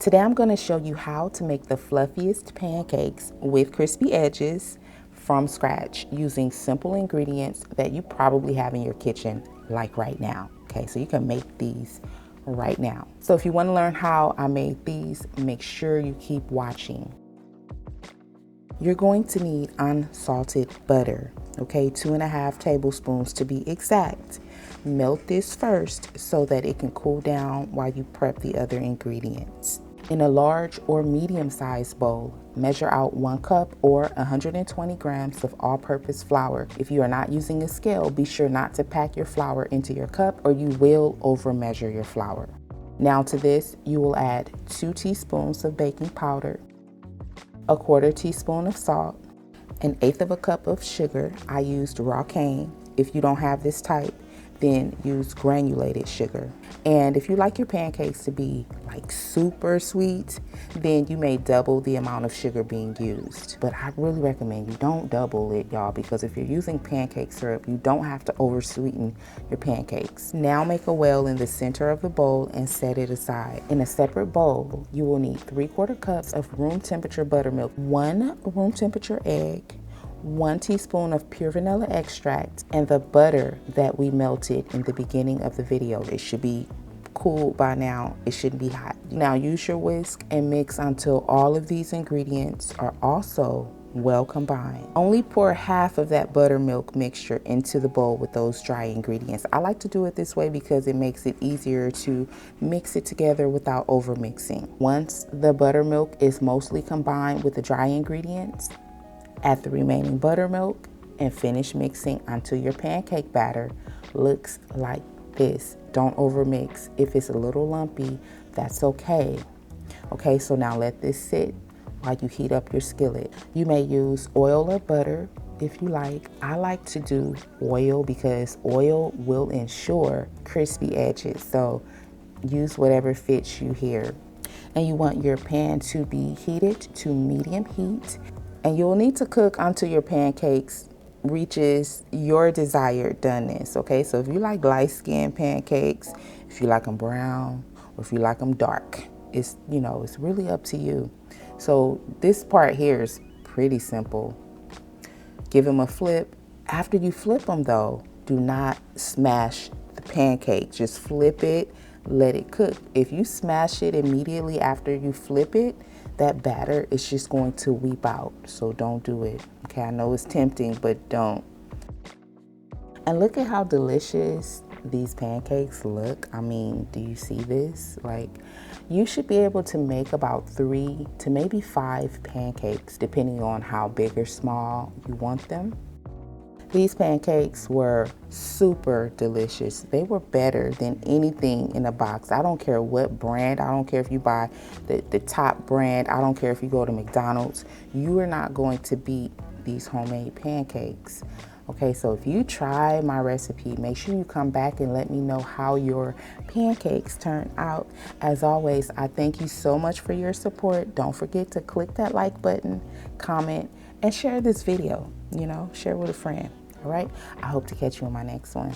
Today I'm going to show you how to make the fluffiest pancakes with crispy edges from scratch using simple ingredients that you probably have in your kitchen like right now. Okay, so you can make these right now. So if you want to learn how I made these, make sure you keep watching. You're going to need unsalted butter, okay, 2.5 tablespoons to be exact. Melt this first so that it can cool down while you prep the other ingredients. In a large or medium-sized bowl, measure out 1 cup or 120 grams of all-purpose flour. If you are not using a scale, be sure not to pack your flour into your cup or you will over-measure your flour. Now to this, you will add 2 teaspoons of baking powder, 1/4 teaspoon of salt, 1/8 cup of sugar. I used raw cane. If you don't have this type, then use granulated sugar. And if you like your pancakes to be like super sweet, then you may double the amount of sugar being used. But I really recommend you don't double it, y'all, because if you're using pancake syrup, you don't have to over sweeten your pancakes. Now make a well in the center of the bowl and set it aside. In a separate bowl, you will need 3/4 cups of room temperature buttermilk, 1 room temperature egg, 1 teaspoon of pure vanilla extract, and the butter that we melted in the beginning of the video. It should be cool by now. It shouldn't be hot. Now use your whisk and mix until all of these ingredients are also well combined. Only pour half of that buttermilk mixture into the bowl with those dry ingredients. I like to do it this way because it makes it easier to mix it together without over mixing. Once the buttermilk is mostly combined with the dry ingredients, add the remaining buttermilk and finish mixing until your pancake batter looks like this. Don't overmix. If it's a little lumpy, that's okay. Okay, so now let this sit while you heat up your skillet. You may use oil or butter if you like. I like to do oil because oil will ensure crispy edges. So use whatever fits you here. And you want your pan to be heated to medium heat. And you'll need to cook until your pancakes reaches your desired doneness, okay? So if you like light-skinned pancakes, if you like them brown, or if you like them dark, it's really up to you. So this part here is pretty simple. Give them a flip. After you flip them though, do not smash the pancake. Just flip it, let it cook. If you smash it immediately after you flip it, that batter is just going to weep out. So don't do it. Okay, I know it's tempting, but don't. And look at how delicious these pancakes look. I mean, do you see this? Like, you should be able to make about 3 to maybe 5 pancakes, depending on how big or small you want them. These pancakes were super delicious. They were better than anything in a box. I don't care what brand. I don't care if you buy the top brand. I don't care if you go to McDonald's. You are not going to beat these homemade pancakes. Okay, so if you try my recipe, make sure you come back and let me know how your pancakes turn out. As always, I thank you so much for your support. Don't forget to click that like button, comment, and share this video. Share with a friend. All right, I hope to catch you in my next one.